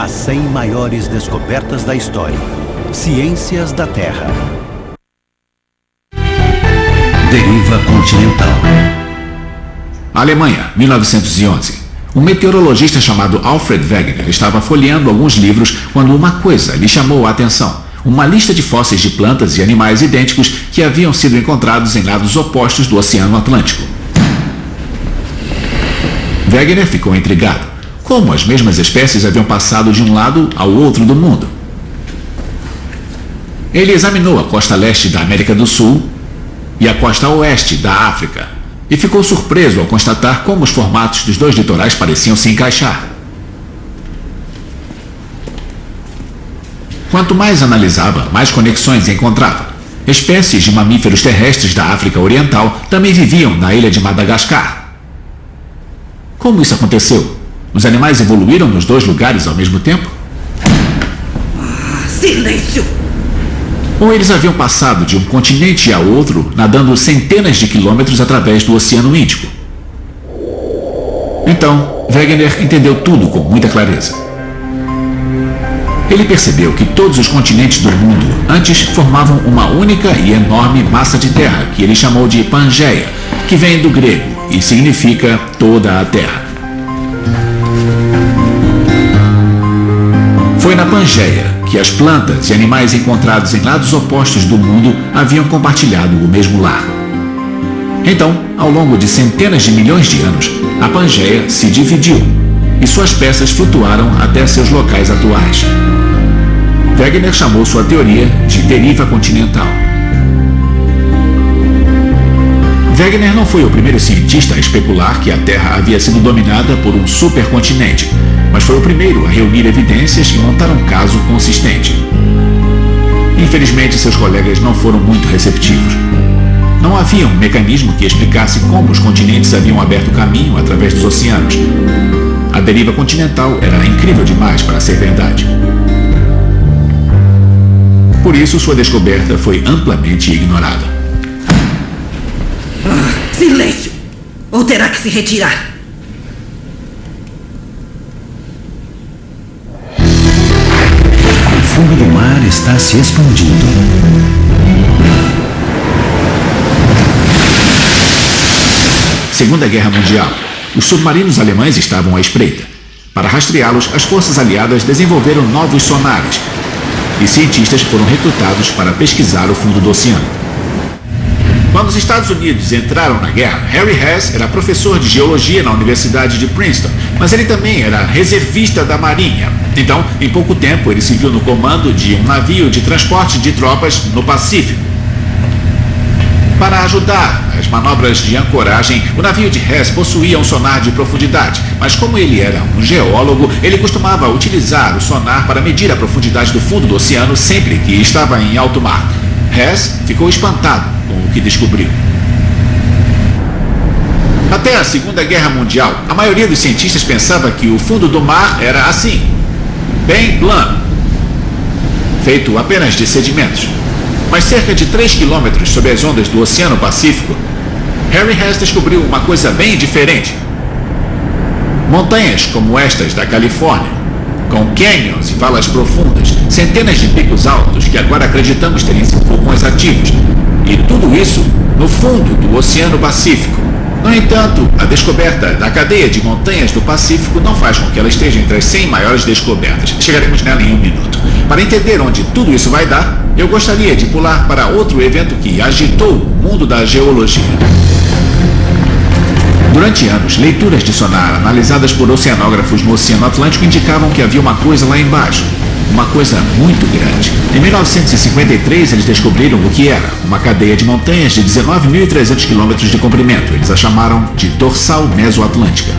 As 100 maiores descobertas da história. Ciências da Terra. Deriva continental. Alemanha, 1911. Um meteorologista chamado Alfred Wegener estava folheando alguns livros quando uma coisa lhe chamou a atenção. Uma lista de fósseis de plantas e animais idênticos que haviam sido encontrados em lados opostos do Oceano Atlântico. Wegener ficou intrigado. Como as mesmas espécies haviam passado de um lado ao outro do mundo? Ele examinou a costa leste da América do Sul e a costa oeste da África e ficou surpreso ao constatar como os formatos dos dois litorais pareciam se encaixar. Quanto mais analisava, mais conexões encontrava. Espécies de mamíferos terrestres da África Oriental também viviam na ilha de Madagascar. Como isso aconteceu? Os animais evoluíram nos dois lugares ao mesmo tempo? Silêncio! Ou eles haviam passado de um continente a outro, nadando centenas de quilômetros através do Oceano Índico? Então, Wegener entendeu tudo com muita clareza. Ele percebeu que todos os continentes do mundo antes formavam uma única e enorme massa de terra, que ele chamou de Pangeia, que vem do grego e significa toda a terra. Foi na Pangeia que as plantas e animais encontrados em lados opostos do mundo haviam compartilhado o mesmo lar. Então, ao longo de centenas de milhões de anos, a Pangeia se dividiu e suas peças flutuaram até seus locais atuais. Wegener chamou sua teoria de deriva continental. Wegener não foi o primeiro cientista a especular que a Terra havia sido dominada por um supercontinente, mas foi o primeiro a reunir evidências e montar um caso consistente. Infelizmente, seus colegas não foram muito receptivos. Não havia um mecanismo que explicasse como os continentes haviam aberto caminho através dos oceanos. A deriva continental era incrível demais para ser verdade. Por isso, sua descoberta foi amplamente ignorada. Silêncio! Ou terá que se retirar. O fundo do mar está se expandindo. Segunda Guerra Mundial. Os submarinos alemães estavam à espreita. Para rastreá-los, as forças aliadas desenvolveram novos sonares e cientistas foram recrutados para pesquisar o fundo do oceano. Quando os Estados Unidos entraram na guerra, Harry Hess era professor de geologia na Universidade de Princeton, mas ele também era reservista da Marinha. Então, em pouco tempo, ele se viu no comando de um navio de transporte de tropas no Pacífico. Para ajudar nas manobras de ancoragem, o navio de Hess possuía um sonar de profundidade, mas como ele era um geólogo, ele costumava utilizar o sonar para medir a profundidade do fundo do oceano sempre que estava em alto mar. Hess ficou espantado com o que descobriu. Até a Segunda Guerra Mundial, a maioria dos cientistas pensava que o fundo do mar era assim, bem plano, feito apenas de sedimentos. Mas cerca de 3 quilômetros sob as ondas do Oceano Pacífico, Harry Hess descobriu uma coisa bem diferente. Montanhas como estas da Califórnia, com canyons e valas profundas, centenas de picos altos que agora acreditamos terem sido vulcões ativos, e tudo isso no fundo do Oceano Pacífico. No entanto, a descoberta da cadeia de montanhas do Pacífico não faz com que ela esteja entre as 100 maiores descobertas. Chegaremos nela em um minuto. Para entender onde tudo isso vai dar, eu gostaria de pular para outro evento que agitou o mundo da geologia. Durante anos, leituras de sonar analisadas por oceanógrafos no Oceano Atlântico indicavam que havia uma coisa lá embaixo. Uma coisa muito grande. Em 1953, eles descobriram o que era uma cadeia de montanhas de 19.300 quilômetros de comprimento. Eles a chamaram de Dorsal Mesoatlântica.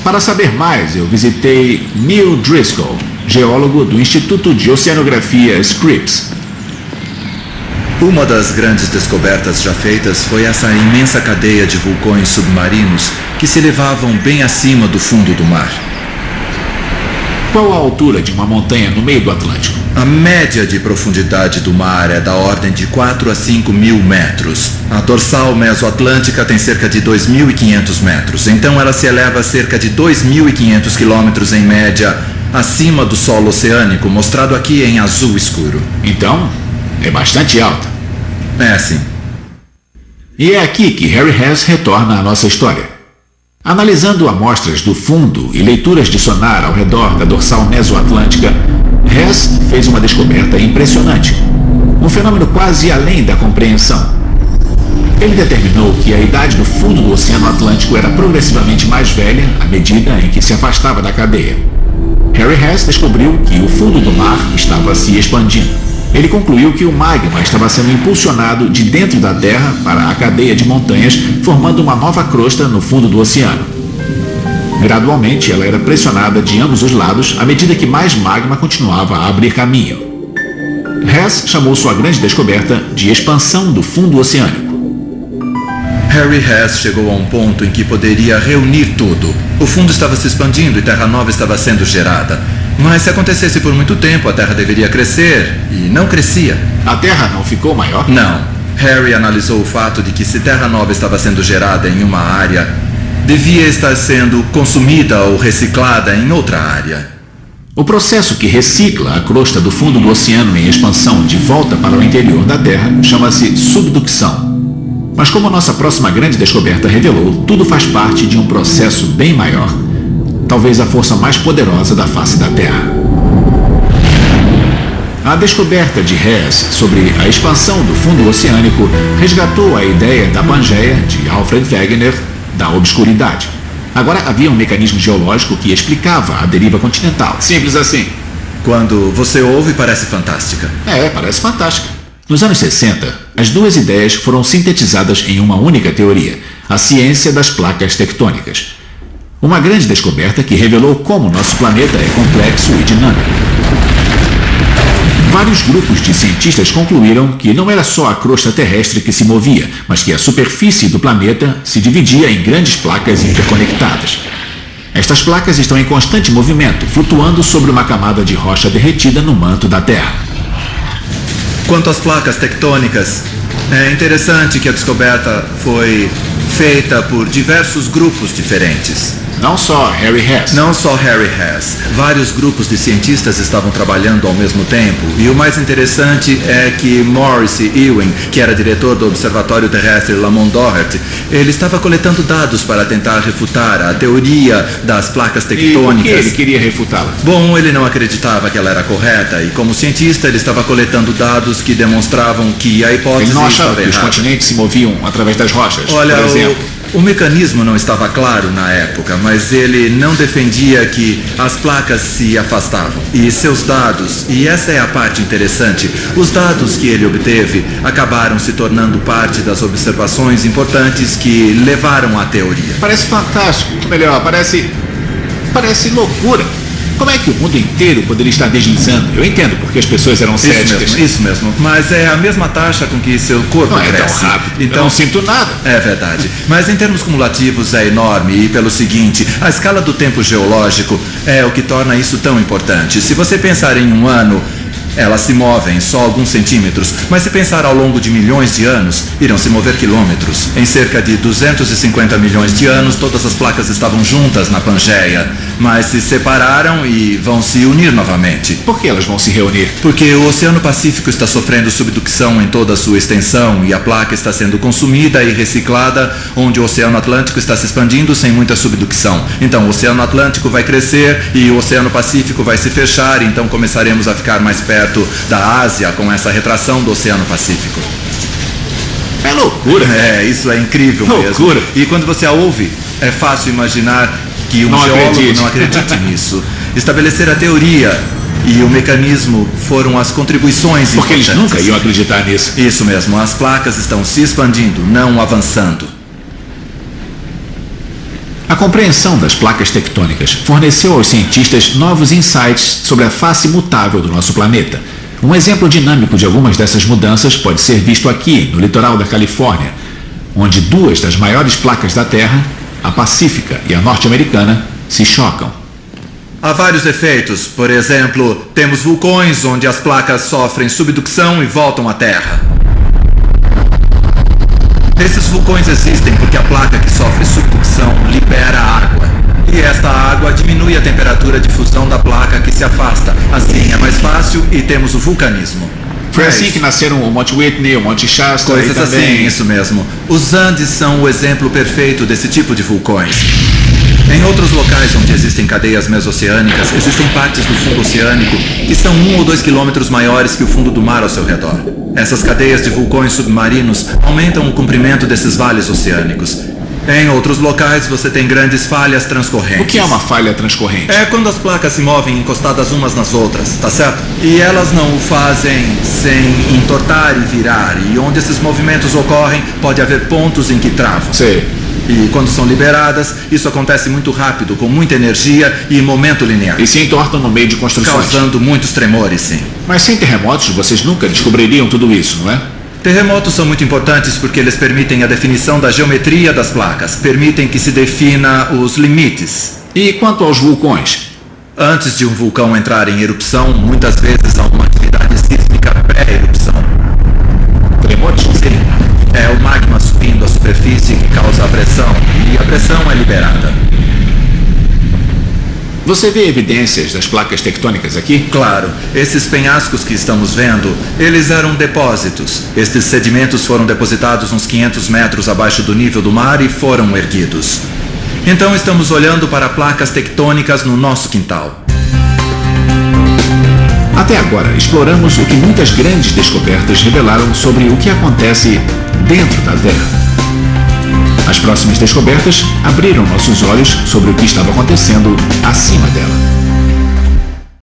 Para saber mais, eu visitei Neil Driscoll, geólogo do Instituto de Oceanografia Scripps. Uma das grandes descobertas já feitas foi essa imensa cadeia de vulcões submarinos que se elevavam bem acima do fundo do mar. Qual a altura de uma montanha no meio do Atlântico? A média de profundidade do mar é da ordem de 4 a 5 mil metros. A dorsal mesoatlântica tem cerca de 2.500 metros, então ela se eleva a cerca de 2.500 quilômetros em média acima do solo oceânico, mostrado aqui em azul escuro. Então, é bastante alta. É, sim. E é aqui que Harry Hess retorna à nossa história. Analisando amostras do fundo e leituras de sonar ao redor da dorsal mesoatlântica, Hess fez uma descoberta impressionante. Um fenômeno quase além da compreensão. Ele determinou que a idade do fundo do Oceano Atlântico era progressivamente mais velha à medida em que se afastava da cadeia. Harry Hess descobriu que o fundo do mar estava se expandindo. Ele concluiu que o magma estava sendo impulsionado de dentro da Terra para a cadeia de montanhas, formando uma nova crosta no fundo do oceano. Gradualmente, ela era pressionada de ambos os lados à medida que mais magma continuava a abrir caminho. Hess chamou sua grande descoberta de expansão do fundo oceânico. Harry Hess chegou a um ponto em que poderia reunir tudo. O fundo estava se expandindo e Terra Nova estava sendo gerada. Mas se acontecesse por muito tempo, a Terra deveria crescer, e não crescia. A Terra não ficou maior? Não. Harry analisou o fato de que se Terra Nova estava sendo gerada em uma área, devia estar sendo consumida ou reciclada em outra área. O processo que recicla a crosta do fundo do oceano em expansão de volta para o interior da Terra chama-se subducção. Mas como nossa próxima grande descoberta revelou, tudo faz parte de um processo bem maior. Talvez a força mais poderosa da face da Terra. A descoberta de Hess sobre a expansão do fundo oceânico resgatou a ideia da Pangeia, de Alfred Wegener, da obscuridade. Agora havia um mecanismo geológico que explicava a deriva continental. Simples assim. Quando você ouve, parece fantástica. Parece fantástica. Nos anos 60, as duas ideias foram sintetizadas em uma única teoria, a ciência das placas tectônicas. Uma grande descoberta que revelou como nosso planeta é complexo e dinâmico. Vários grupos de cientistas concluíram que não era só a crosta terrestre que se movia, mas que a superfície do planeta se dividia em grandes placas interconectadas. Estas placas estão em constante movimento, flutuando sobre uma camada de rocha derretida no manto da Terra. Quanto às placas tectônicas, é interessante que a descoberta foi feita por diversos grupos diferentes. Não só Harry Hess. Não só Harry Hess. Vários grupos de cientistas estavam trabalhando ao mesmo tempo. E o mais interessante é que Maurice Ewing, que era diretor do Observatório Terrestre Lamont Doherty, ele estava coletando dados para tentar refutar a teoria das placas tectônicas. E por que ele queria refutá-la? Bom, ele não acreditava que ela era correta e, como cientista, ele estava coletando dados que demonstravam que a hipótese ele não achava estava que os errada. continentes se moviam através das rochas, Olha, por exemplo. O mecanismo não estava claro na época, mas ele não defendia que as placas se afastavam. E seus dados, e essa é a parte interessante, os dados que ele obteve acabaram se tornando parte das observações importantes que levaram à teoria. Parece fantástico, ou melhor, parece loucura. Como é que o mundo inteiro poderia estar deslizando? Eu entendo porque as pessoas eram céticas. Isso mesmo. Mas é a mesma taxa com que seu corpo Não é cresce. tão rápido. Então, eu não sinto nada. É verdade. Mas em termos cumulativos é enorme e pelo seguinte, a escala do tempo geológico é o que torna isso tão importante. Se você pensar em um ano, elas se movem só alguns centímetros, mas se pensar ao longo de milhões de anos, irão se mover quilômetros. Em cerca de 250 milhões de anos, todas as placas estavam juntas na Pangeia, mas se separaram e vão se unir novamente. Por que elas vão se reunir? Porque o Oceano Pacífico está sofrendo subducção em toda a sua extensão e a placa está sendo consumida e reciclada, onde o Oceano Atlântico está se expandindo sem muita subducção. Então o Oceano Atlântico vai crescer e o Oceano Pacífico vai se fechar, então começaremos a ficar mais perto da Ásia com essa retração do Oceano Pacífico. É loucura. É, isso é incrível Loucura. mesmo. E quando você a ouve, é fácil imaginar que um geólogo não acredite nisso. Estabelecer a teoria e o mecanismo foram as contribuições Porque importantes. eles nunca iam acreditar nisso. Isso mesmo, as placas estão se expandindo, não avançando. A compreensão das placas tectônicas forneceu aos cientistas novos insights sobre a face mutável do nosso planeta. Um exemplo dinâmico de algumas dessas mudanças pode ser visto aqui, no litoral da Califórnia, onde duas das maiores placas da Terra, a Pacífica e a norte-americana, se chocam. Há vários efeitos. Por exemplo, temos vulcões onde as placas sofrem subducção e voltam à Terra. Esses vulcões existem porque a placa que sofre subducção libera água. E esta água diminui a temperatura de fusão da placa que se afasta. Assim é mais fácil e temos o vulcanismo. Foi assim que nasceram o Monte Whitney, o Monte Shasta Coisas e também... assim, isso mesmo. Os Andes são o exemplo perfeito desse tipo de vulcões. Em outros locais onde existem cadeias mesoceânicas, existem partes do fundo oceânico que são 1 ou 2 quilômetros maiores que o fundo do mar ao seu redor. Essas cadeias de vulcões submarinos aumentam o comprimento desses vales oceânicos. Em outros locais você tem grandes falhas transcorrentes. O que é uma falha transcorrente? É quando as placas se movem encostadas umas nas outras, tá certo? E elas não o fazem sem entortar e virar. E onde esses movimentos ocorrem, pode haver pontos em que travam. Sei. E quando são liberadas, isso acontece muito rápido, com muita energia e momento linear. E se entortam no meio de construções. Causando muitos tremores, sim. Mas sem terremotos, vocês nunca descobririam tudo isso, não é? Terremotos são muito importantes porque eles permitem a definição da geometria das placas, permitem que se defina os limites. E quanto aos vulcões? Antes de um vulcão entrar em erupção, muitas vezes há uma atividade sísmica pré-erupção. Tremores? Sim, é o magma subindo à superfície que causa a pressão, e a pressão é liberada. Você vê evidências das placas tectônicas aqui? Claro, esses penhascos que estamos vendo, eles eram depósitos. Estes sedimentos foram depositados uns 500 metros abaixo do nível do mar e foram erguidos. Então estamos olhando para placas tectônicas no nosso quintal. Até agora, exploramos o que muitas grandes descobertas revelaram sobre o que acontece dentro da Terra. As próximas descobertas abriram nossos olhos sobre o que estava acontecendo acima dela.